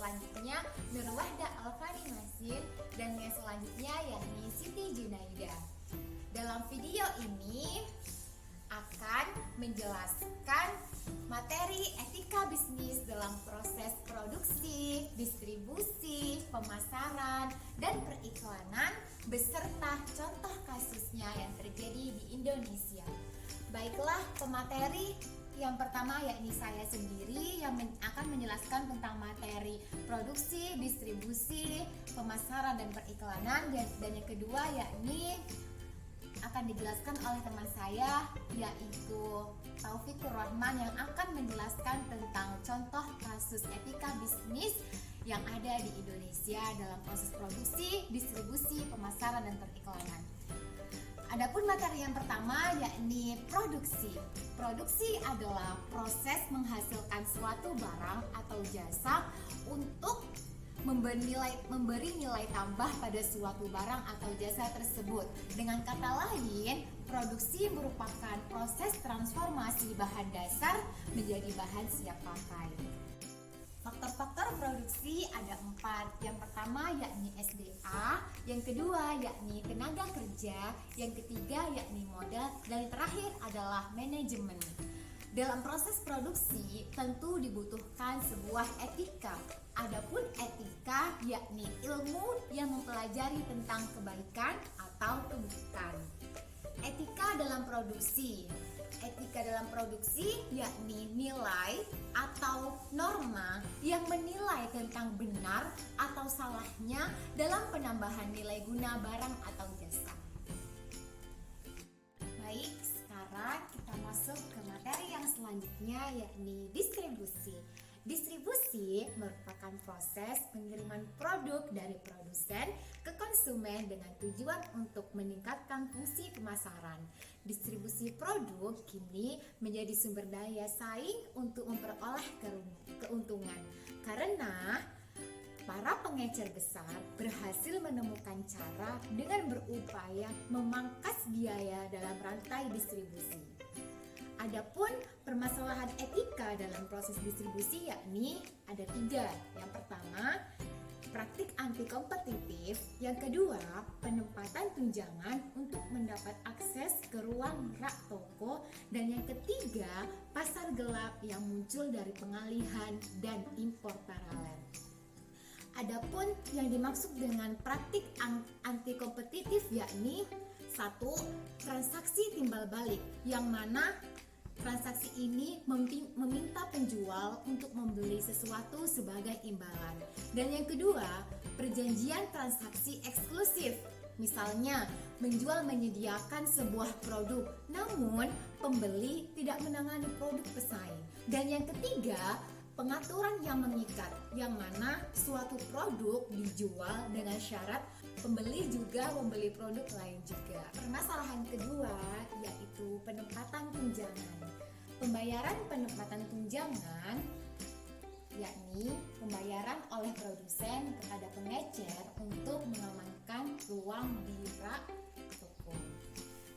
selanjutnya Nurwahda Alfani Masin, dan yang selanjutnya yakni Siti Junaida. Dalam video ini akan menjelaskan materi etika bisnis dalam proses produksi, distribusi, pemasaran, dan periklanan beserta contoh kasusnya yang terjadi di Indonesia. Baiklah pemateri, yang pertama yakni saya sendiri yang akan menjelaskan tentang materi produksi, distribusi, pemasaran, dan periklanan, dan yang kedua yakni akan dijelaskan oleh teman saya yaitu Taufikur Rahman yang akan menjelaskan tentang contoh kasus etika bisnis yang ada di Indonesia dalam proses produksi, distribusi, pemasaran, dan periklanan. Adapun materi yang pertama yakni produksi. Produksi adalah proses menghasilkan suatu barang atau jasa untuk memberi nilai tambah pada suatu barang atau jasa tersebut. Dengan kata lain, produksi merupakan proses transformasi bahan dasar menjadi bahan siap pakai. Faktor-faktor produksi ada 4. Yang pertama yakni SDA, yang kedua yakni tenaga kerja, yang ketiga yakni modal, dan yang terakhir adalah manajemen. Dalam proses produksi tentu dibutuhkan sebuah etika. Adapun etika yakni ilmu yang mempelajari tentang kebaikan atau keburukan. Etika dalam produksi. Etika dalam produksi yakni nilai atau norma yang menilai tentang benar atau salahnya dalam penambahan nilai guna barang atau jasa. Baik, sekarang kita masuk ke materi yang selanjutnya yakni distribusi. Distribusi merupakan proses pengiriman produk dari produsen ke konsumen dengan tujuan untuk meningkatkan fungsi pemasaran. Distribusi produk kini menjadi sumber daya saing untuk memperoleh keuntungan karena para pengecer besar berhasil menemukan cara dengan berupaya memangkas biaya dalam rantai distribusi. Adapun permasalahan etika dalam proses distribusi yakni ada 3. Yang pertama, praktik anti kompetitif. Yang kedua, penempatan tunjangan untuk mendapat akses ke ruang rak toko. Dan yang ketiga, pasar gelap yang muncul dari pengalihan dan impor paralel. Adapun yang dimaksud dengan praktik anti kompetitif yakni 1. Transaksi timbal balik, yang mana transaksi ini meminta penjual untuk membeli sesuatu sebagai imbalan. Dan yang kedua, perjanjian transaksi eksklusif. Misalnya, menjual menyediakan sebuah produk, namun pembeli tidak menangani produk pesaing. Dan yang ketiga, pengaturan yang mengikat, yang mana suatu produk dijual dengan syarat pembeli juga membeli produk lain juga. Permasalahan kedua yaitu penempatan tunjangan. Pembayaran penempatan tunjangan yakni pembayaran oleh produsen kepada pengecer untuk mengamankan ruang di rak toko.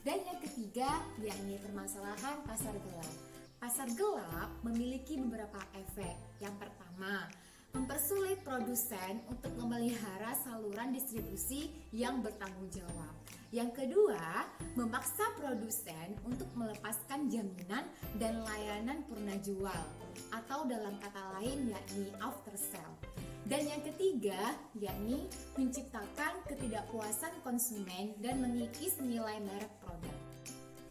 Dan yang ketiga yakni permasalahan pasar gelap. Pasar gelap memiliki beberapa efek. Yang pertama, mempersulit produsen untuk memelihara saluran distribusi yang bertanggung jawab. Yang kedua, memaksa produsen untuk melepaskan jaminan dan layanan purna jual atau dalam kata lain yakni after sale. Dan yang ketiga, yakni menciptakan ketidakpuasan konsumen dan mengikis nilai merek produk.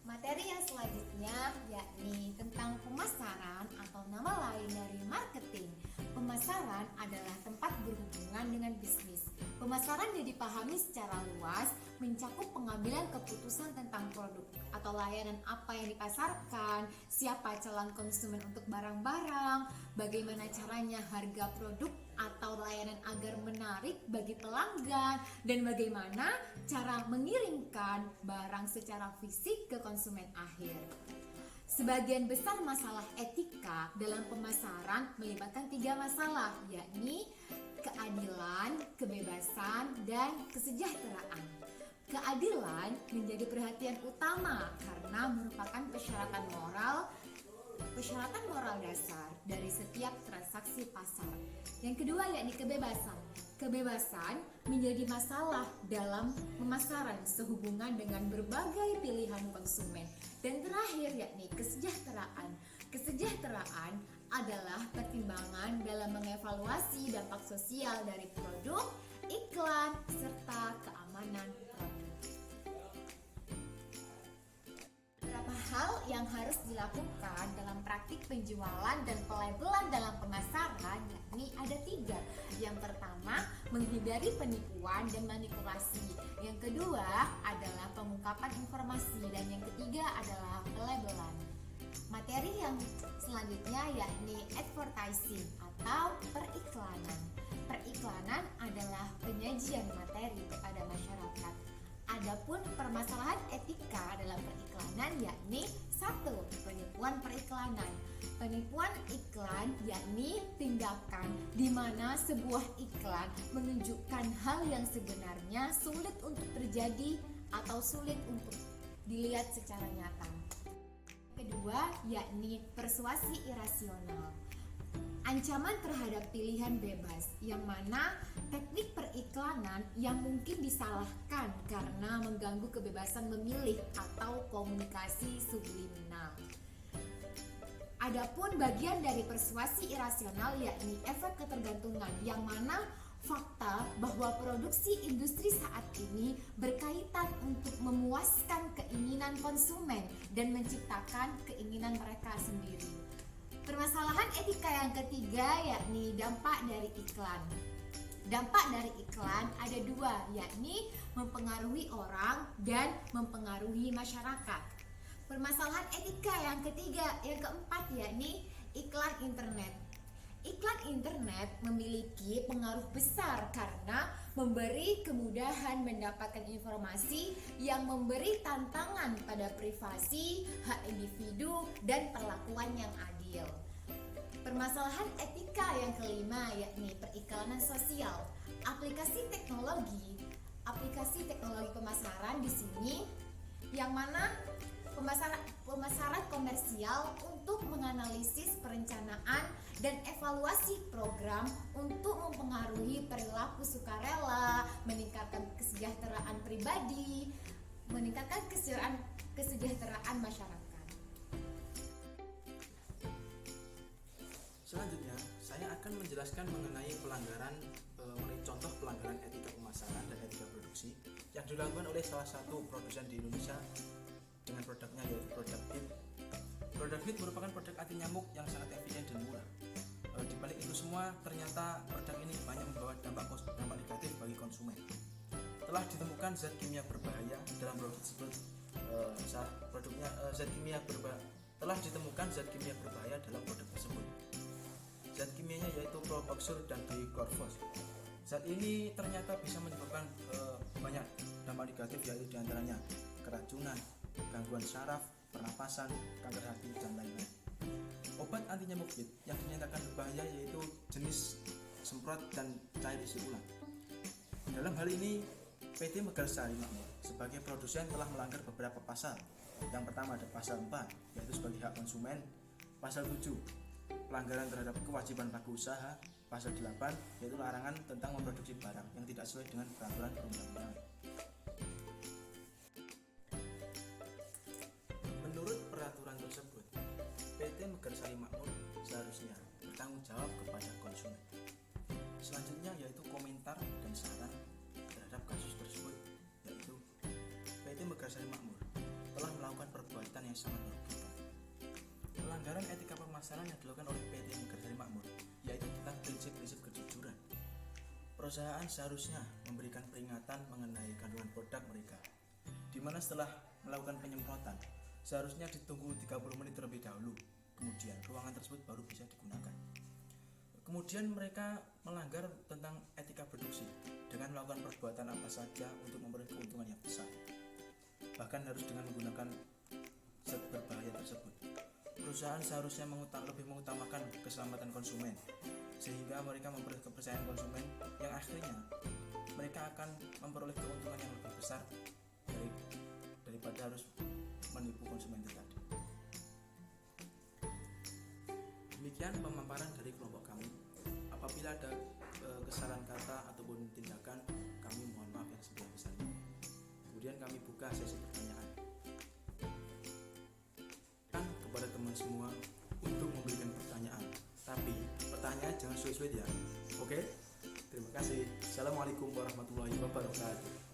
Materi yang selanjutnya yakni tentang pemasaran atau nama lain dari marketing. Pemasaran adalah tempat berhubungan dengan bisnis. Pemasaran yang dipahami secara luas mencakup pengambilan keputusan tentang produk atau layanan apa yang dipasarkan, siapa calon konsumen untuk barang-barang, bagaimana caranya harga produk atau layanan agar menarik bagi pelanggan, dan bagaimana cara mengirimkan barang secara fisik ke konsumen akhir. Sebagian besar masalah etika dalam pemasaran melibatkan 3 masalah, yakni keadilan, kebebasan, dan kesejahteraan. Keadilan menjadi perhatian utama karena merupakan persyaratan moral persyaratan moral dasar dari setiap transaksi pasar. Yang kedua yakni kebebasan. Kebebasan menjadi masalah dalam pemasaran sehubungan dengan berbagai pilihan konsumen. Dan terakhir yakni kesejahteraan. Kesejahteraan adalah pertimbangan dalam mengevaluasi dampak sosial dari produk, iklan, serta keamanan produk. Beberapa hal yang harus dilakukan dalam praktik penjualan dan pelabelan dalam pemasaran yakni ada 3. Yang pertama, menghindari penipuan dan manipulasi. Yang kedua adalah pengungkapan informasi, dan yang ketiga adalah pelabelan. Materi yang selanjutnya yakni advertising atau periklanan. Periklanan adalah penyajian materi kepada masyarakat. Adapun permasalahan etika dalam periklanan yakni 1. Penipuan periklanan. Penipuan iklan yakni tindakan di mana sebuah iklan menunjukkan hal yang sebenarnya sulit untuk terjadi atau sulit untuk dilihat secara nyata. Kedua yakni persuasi irasional. Ancaman terhadap pilihan bebas, yang mana teknik periklanan yang mungkin disalahkan karena mengganggu kebebasan memilih atau komunikasi subliminal. Adapun bagian dari persuasi irasional yakni efek ketergantungan, yang mana fakta bahwa produksi industri saat ini berkaitan untuk memuaskan keinginan konsumen dan menciptakan keinginan mereka sendiri. Permasalahan etika yang ketiga yakni dampak dari iklan. Dampak dari iklan ada 2, yakni mempengaruhi orang dan mempengaruhi masyarakat. Permasalahan etika yang keempat yakni iklan internet. Iklan internet memiliki pengaruh besar karena memberi kemudahan mendapatkan informasi yang memberi tantangan pada privasi, hak individu, dan perlakuan yang adil. Permasalahan etika yang kelima yakni periklanan sosial. Aplikasi teknologi pemasaran di sini yang mana pemasaran komersial untuk menganalisis perencanaan dan evaluasi program untuk mempengaruhi perilaku sukarela, meningkatkan kesejahteraan pribadi, meningkatkan kesejahteraan masyarakat. Selanjutnya, saya akan menjelaskan mengenai contoh pelanggaran etika pemasaran dan etika produksi yang dilakukan oleh salah satu produsen di Indonesia dengan produknya yaitu produk HIT. Produk HIT merupakan produk anti nyamuk yang sangat efisien dan murah. Di balik itu semua, ternyata produk ini banyak membawa dampak negatif bagi konsumen. Telah ditemukan zat kimia berbahaya dalam produk tersebut. Telah ditemukan zat kimia berbahaya dalam produk tersebut. Zat kimianya yaitu Propaxur dan Dichlorvos. Zat ini ternyata bisa menyebabkan banyak dampak negatif, yaitu diantaranya keracunan, gangguan saraf, pernapasan, kanker hati, dan lain-lain. Obat anti nyamuk HIT yang dinyatakan berbahaya yaitu jenis semprot dan cair isi ulang. Dalam hal ini, PT Megarsari Makmur sebagai produsen telah melanggar beberapa pasal. Yang pertama ada pasal 4, yaitu sebagai hak konsumen. Pasal 7, pelanggaran terhadap kewajiban pelaku usaha. Pasal 8, yaitu larangan tentang memproduksi barang yang tidak sesuai dengan peraturan perundang-undangan. Menurut peraturan tersebut, PT Megarsari Makmur seharusnya bertanggung jawab kepada konsumen. Selanjutnya yaitu komentar dan saran terhadap kasus tersebut, yaitu PT Megarsari Makmur telah melakukan perbuatan yang sangat merugikan. Pelanggaran etika pemasaran yang dilakukan oleh PT Megarsari Makmur yaitu tentang prinsip-prinsip kejujuran. Perusahaan seharusnya memberikan peringatan mengenai kandungan produk mereka, di mana setelah melakukan penyemprotan seharusnya ditunggu 30 menit terlebih dahulu, kemudian ruangan tersebut baru bisa digunakan. Kemudian mereka melanggar tentang etika produksi dengan melakukan perbuatan apa saja untuk memperoleh keuntungan yang besar, bahkan harus dengan menggunakan zat berbahaya tersebut. Perusahaan seharusnya lebih mengutamakan keselamatan konsumen, sehingga mereka memperoleh kepercayaan konsumen yang akhirnya mereka akan memperoleh keuntungan yang lebih besar daripada harus menipu konsumen itu tadi. Sekian pemaparan dari kelompok kami. Apabila ada kesalahan kata ataupun tindakan, kami mohon maaf yang sebesar-besarnya. Kemudian kami buka sesi pertanyaan kepada teman semua untuk memberikan pertanyaan. Tapi pertanyaan jangan sulit-sulit ya. Oke? Terima kasih. Assalamualaikum warahmatullahi wabarakatuh.